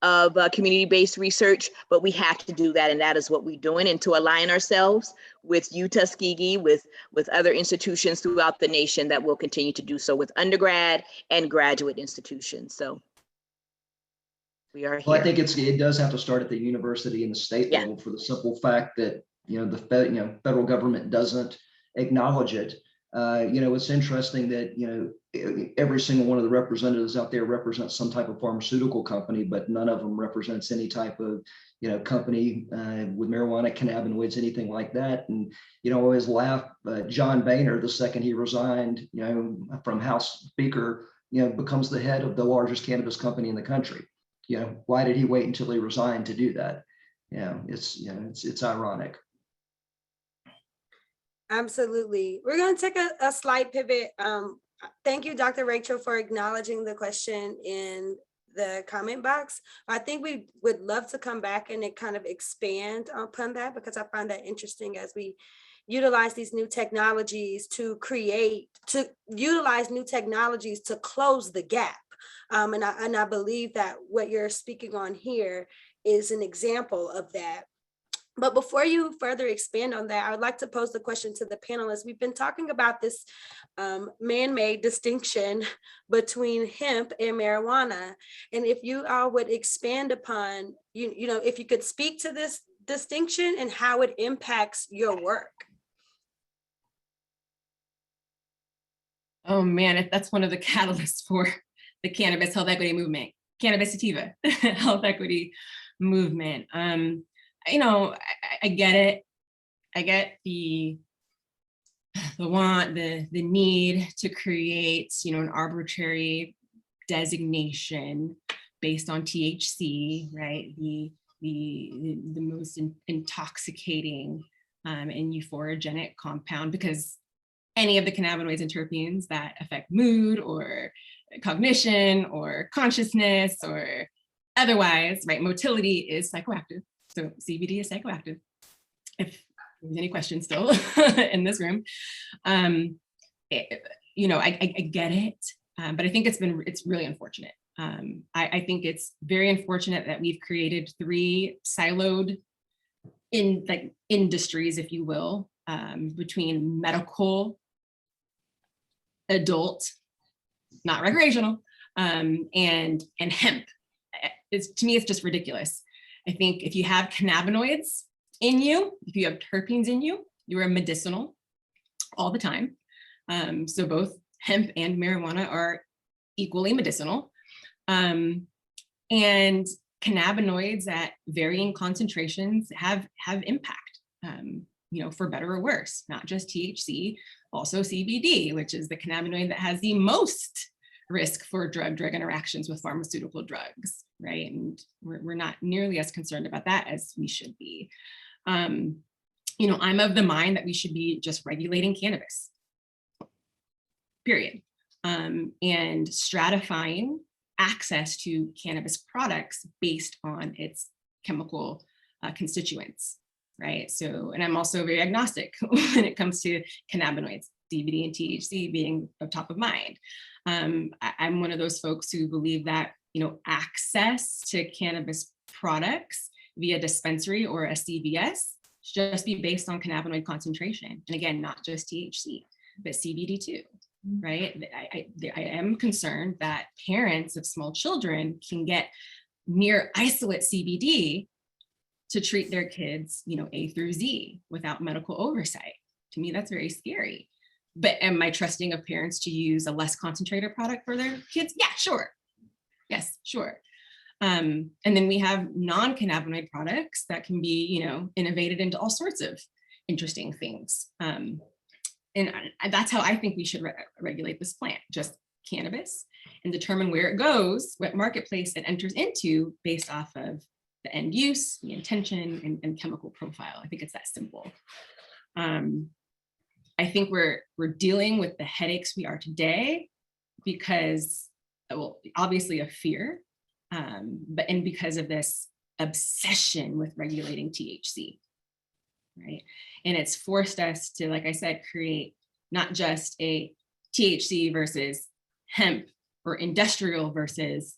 of community-based research, but we have to do that, and that is what we're doing, and to align ourselves with Tuskegee, with other institutions throughout the nation that will continue to do so with undergrad and graduate institutions. So we are here. Well, I think it does have to start at the university and the state level, for the simple fact that the federal government doesn't acknowledge it. It's interesting that every single one of the representatives out there represents some type of pharmaceutical company, but none of them represents any type of company with marijuana, cannabinoids, anything like that. And I always laugh. John Boehner, the second he resigned, from House Speaker, becomes the head of the largest cannabis company in the country. Why did he wait until he resigned to do that? It's ironic. Absolutely. We're going to take a slight pivot. Thank you, Dr. Rachel, for acknowledging the question in the comment box. I think we would love to come back and kind of expand upon that, because I find that interesting as we utilize these new technologies to utilize new technologies to close the gap. And I believe that what you're speaking on here is an example of that. But before you further expand on that, I would like to pose the question to the panelists. We've been talking about this man-made distinction between hemp and marijuana. And if you all would expand upon, if you could speak to this distinction and how it impacts your work. Oh man, that's one of the catalysts for the cannabis health equity movement, cannabis sativa health equity movement. I get it. I get the want, the need to create, an arbitrary designation based on THC, right? The most intoxicating and euphorogenic compound, because any of the cannabinoids and terpenes that affect mood or cognition or consciousness or otherwise, right? Motility is psychoactive. So CBD is psychoactive. If there's any questions still in this room, I get it, but I think it's really unfortunate. I think it's very unfortunate that we've created 3 siloed industries, if you will, between medical, adult, not recreational, and hemp. To me, it's just ridiculous. I think if you have cannabinoids in you, if you have terpenes in you, you are medicinal all the time. So both hemp and marijuana are equally medicinal. And cannabinoids at varying concentrations have impact, for better or worse, not just THC, also CBD, which is the cannabinoid that has the most risk for drug-drug interactions with pharmaceutical drugs, right? And we're not nearly as concerned about that as we should be. I'm of the mind that we should be just regulating cannabis, period. And stratifying access to cannabis products based on its chemical constituents, right? So, and I'm also very agnostic when it comes to cannabinoids, CBD and THC being top of mind. I'm one of those folks who believe that, access to cannabis products via dispensary or a CVS should just be based on cannabinoid concentration. And again, not just THC, but CBD too, right? I am concerned that parents of small children can get near isolate CBD to treat their kids, A through Z without medical oversight. To me, that's very scary. But am I trusting of parents to use a less concentrated product for their kids? Yeah, sure. Yes, sure. And then we have non-cannabinoid products that can be, innovated into all sorts of interesting things. And that's how I think we should regulate this plant, just cannabis, and determine where it goes, what marketplace it enters into based off of the end use, the intention, and chemical profile. I think it's that simple. I think we're dealing with the headaches we are today because, well, obviously of fear, but because of this obsession with regulating THC, right? And it's forced us to, like I said, create not just a THC versus hemp or industrial versus,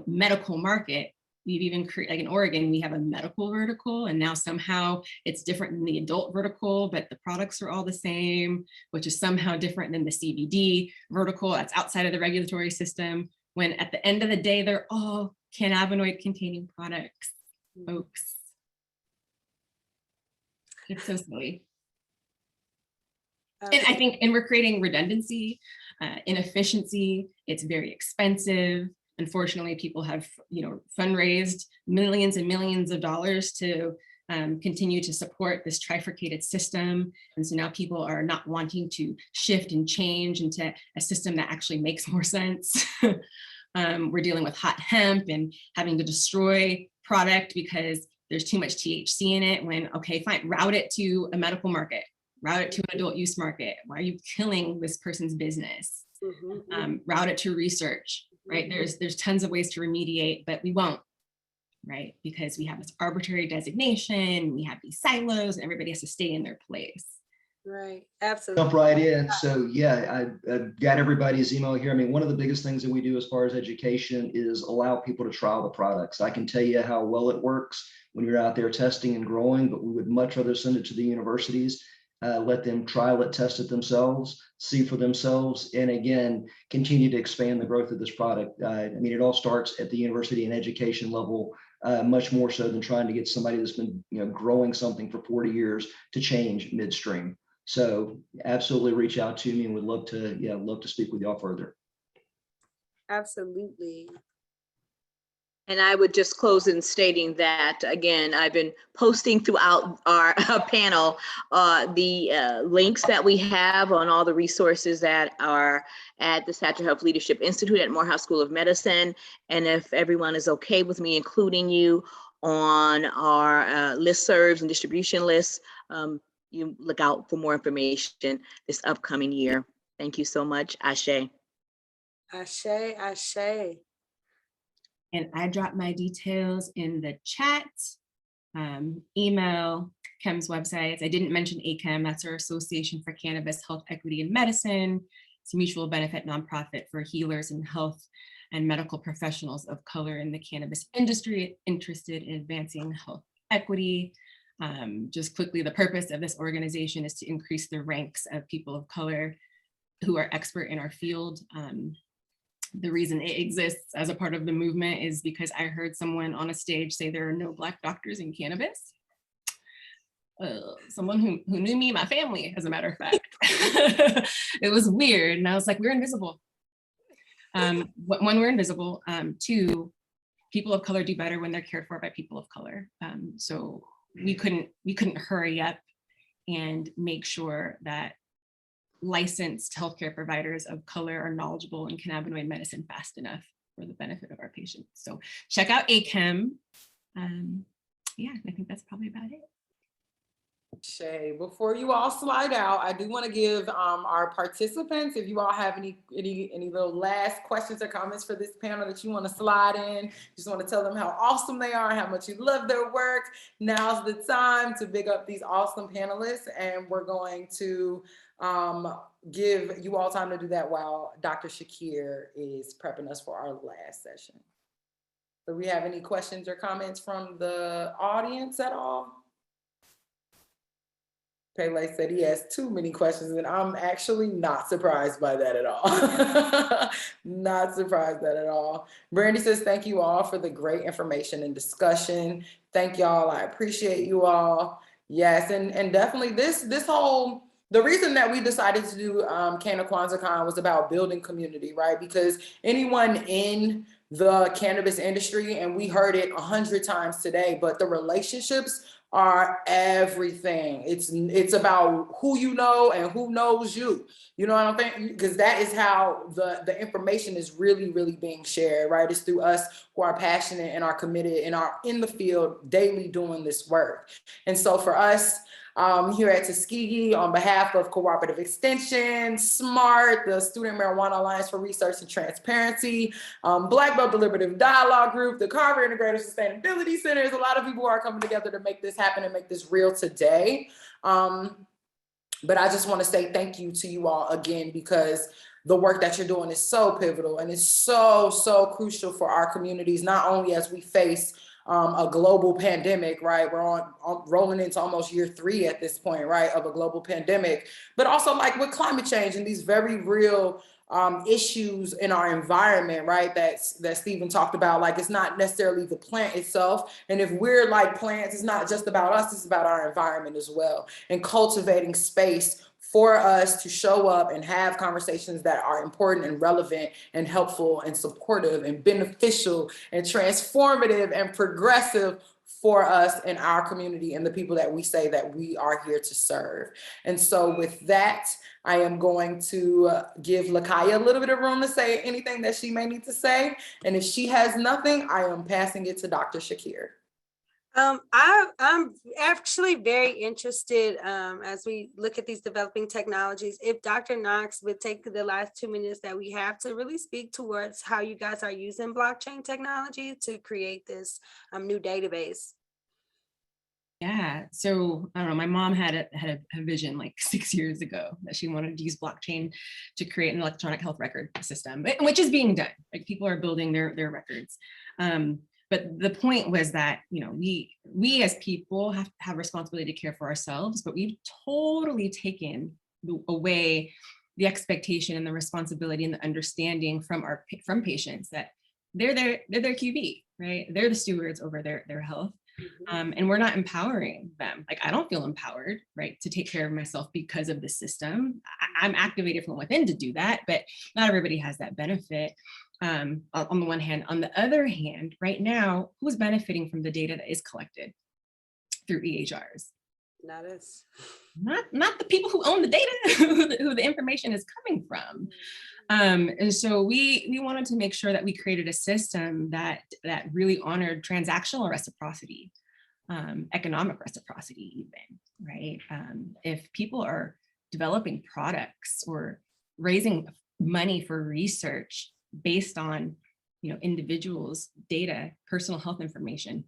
medical market. we've even created, like in Oregon, we have a medical vertical, and now somehow it's different than the adult vertical, but the products are all the same, which is somehow different than the CBD vertical that's outside of the regulatory system, when at the end of the day, they're all cannabinoid containing products, folks. It's so silly. And I think, and we're creating redundancy, inefficiency. It's very expensive. Unfortunately, people have, fundraised millions and millions of dollars to continue to support this trifurcated system. And so now people are not wanting to shift and change into a system that actually makes more sense. We're dealing with hot hemp and having to destroy product because there's too much THC in it, when, okay, fine, route it to a medical market, route it to an adult use market. Why are you killing this person's business? Route it to research, right? There's tons of ways to remediate, but we won't, right? Because we have this arbitrary designation, we have these silos, and everybody has to stay in their place. Right, absolutely. Jump right in. So yeah, I got everybody's email here. I mean, one of the biggest things that we do as far as education is allow people to trial the products. I can tell you how well it works when you're out there testing and growing, but we would much rather send it to the universities, let them trial it, test it themselves, see for themselves, and again, continue to expand the growth of this product. I mean, it all starts at the university and education level, much more so than trying to get somebody that's been growing something for 40 years to change midstream. So absolutely reach out to me, and would love to speak with y'all further. Absolutely. And I would just close in stating that, again, I've been posting throughout our panel the links that we have on all the resources that are at the Satcher Health Leadership Institute at Morehouse School of Medicine. And if everyone is okay with me including you on our listservs and distribution lists, you look out for more information this upcoming year. Thank you so much. Ashe. Ashe, ashe. And I dropped my details in the chat, email, KEM's websites. I didn't mention ACAM, that's our Association for Cannabis, Health, Equity, and Medicine. It's a mutual benefit nonprofit for healers and health and medical professionals of color in the cannabis industry interested in advancing health equity. Just quickly, the purpose of this organization is to increase the ranks of people of color who are expert in our field. The reason it exists as a part of the movement is because I heard someone on a stage say there are no Black doctors in cannabis. Someone who knew me, my family, as a matter of fact. It was weird. And I was like, we're invisible. One, we're invisible. Two, people of color do better when they're cared for by people of color. So we couldn't hurry up and make sure that licensed healthcare providers of color are knowledgeable in cannabinoid medicine fast enough for the benefit of our patients. So check out ACAM. Yeah, I think that's probably about it. Shay, before you all slide out, I do want to give our participants, if you all have any little last questions or comments for this panel that you want to slide in, just want to tell them how awesome they are, how much you love their work. Now's the time to big up these awesome panelists, and we're going to give you all time to do that while Dr. Shakir is prepping us for our last session. Do we have any questions or comments from the audience at all? Pele said he has too many questions, and I'm actually not surprised by that at all. Not surprised by that at all. Brandy says, thank you all for the great information and discussion. Thank y'all, I appreciate you all. Yes, and definitely this whole, the reason that we decided to do Canna-Kwanzaa-Con was about building community, right? Because anyone in the cannabis industry, and we heard it 100 times today, but the relationships are everything. It's about who you know and who knows you. You know what I'm saying? Because that is how the information is really, really being shared, right? It's through us who are passionate and are committed and are in the field daily doing this work. And so for us, here at Tuskegee, on behalf of Cooperative Extension, SMART, the Student Marijuana Alliance for Research and Transparency, Black Belt Deliberative Dialogue Group, the Carver Integrated Sustainability Center, there's a lot of people who are coming together to make this happen and make this real today. But I just want to say thank you to you all again, because the work that you're doing is so pivotal and it's so, so crucial for our communities, not only as we face a global pandemic, right? We're on rolling into almost year 3 at this point, right, of a global pandemic, but also like with climate change and these very real issues in our environment, right? That Stephen talked about. Like, it's not necessarily the plant itself. And if we're like plants, it's not just about us, it's about our environment as well. And cultivating space for us to show up and have conversations that are important and relevant and helpful and supportive and beneficial and transformative and progressive for us and our community and the people that we say that we are here to serve. And so with that, I am going to give Lakiah a little bit of room to say anything that she may need to say. And if she has nothing, I am passing it to Dr. Shakir. I'm actually very interested as we look at these developing technologies, if Dr. Knox would take the last 2 minutes that we have to really speak towards how you guys are using blockchain technology to create this new database. Yeah, so I don't know, my mom had a vision like 6 years ago that she wanted to use blockchain to create an electronic health record system, which is being done. Like, people are building their records. But the point was that, you know, we as people have responsibility to care for ourselves, but we've totally taken away the expectation and the responsibility and the understanding from patients that they're their QB, right? They're the stewards over their health. And we're not empowering them. Like, I don't feel empowered, right, to take care of myself because of the system. I'm activated from within to do that, but not everybody has that benefit. On the one hand. On the other hand, right now, who's benefiting from the data that is collected through EHRs? Not us. Not the people who own the data, who the information is coming from. And so we wanted to make sure that we created a system that really honored transactional reciprocity, economic reciprocity even, right? If people are developing products or raising money for research based on, you know, individuals' data, personal health information,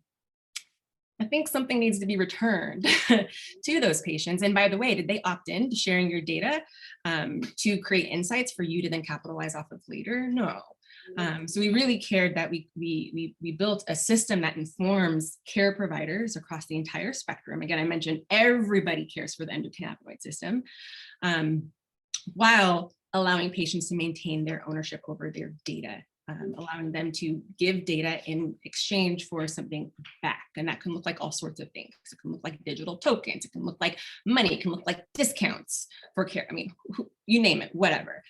I think something needs to be returned to those patients. And by the way, did they opt in to sharing your data to create insights for you to then capitalize off of later? No. So we really cared that we built a system that informs care providers across the entire spectrum. Again, I mentioned everybody cares for the endocannabinoid system, while allowing patients to maintain their ownership over their data, allowing them to give data in exchange for something back. And that can look like all sorts of things. It can look like digital tokens. It can look like money. It can look like discounts for care. I mean, you name it, whatever.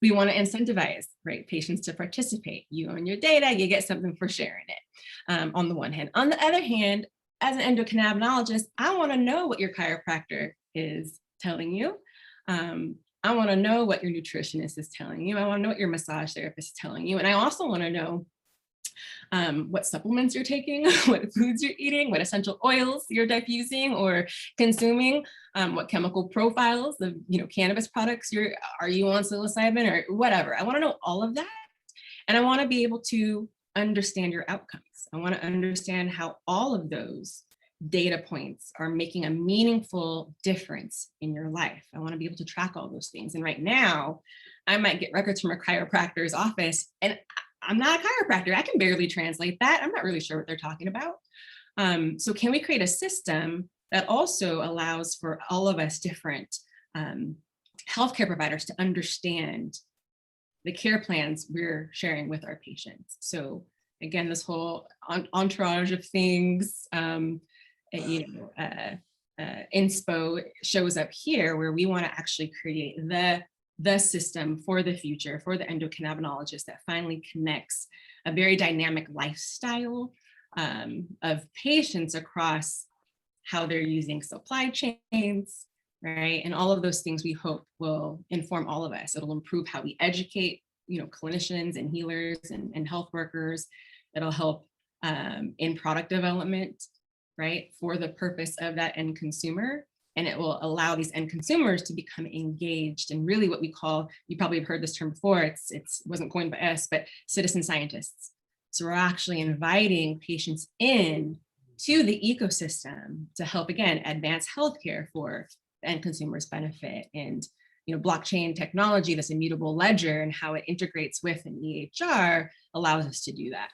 We want to incentivize, right, patients to participate. You own your data, you get something for sharing it, on the one hand. On the other hand, as an endocannabinologist, I want to know what your chiropractor is telling you. I want to know what your nutritionist is telling you. I want to know what your massage therapist is telling you. And I also want to know what supplements you're taking, what foods you're eating, what essential oils you're diffusing or consuming, what chemical profiles of, you know, cannabis products are you on psilocybin or whatever. I want to know all of that. And I want to be able to understand your outcomes. I want to understand how all of those data points are making a meaningful difference in your life. I want to be able to track all those things. And right now, I might get records from a chiropractor's office, and I'm not a chiropractor. I can barely translate that. I'm not really sure what they're talking about. So can we create a system that also allows for all of us different healthcare providers to understand the care plans we're sharing with our patients? So again, this whole entourage of things, inspo shows up here, where we want to actually create the system for the future, for the endocannabinologist, that finally connects a very dynamic lifestyle of patients across how they're using supply chains, right? And all of those things we hope will inform all of us. It'll improve how we educate, you know, clinicians and healers and health workers. It'll help in product development, right, for the purpose of that end consumer. And it will allow these end consumers to become engaged in really what we call, you probably have heard this term before, it wasn't coined by us, but citizen scientists. So we're actually inviting patients in to the ecosystem to help, again, advance healthcare for the end consumer's benefit. And blockchain technology, this immutable ledger, and how it integrates with an EHR allows us to do that.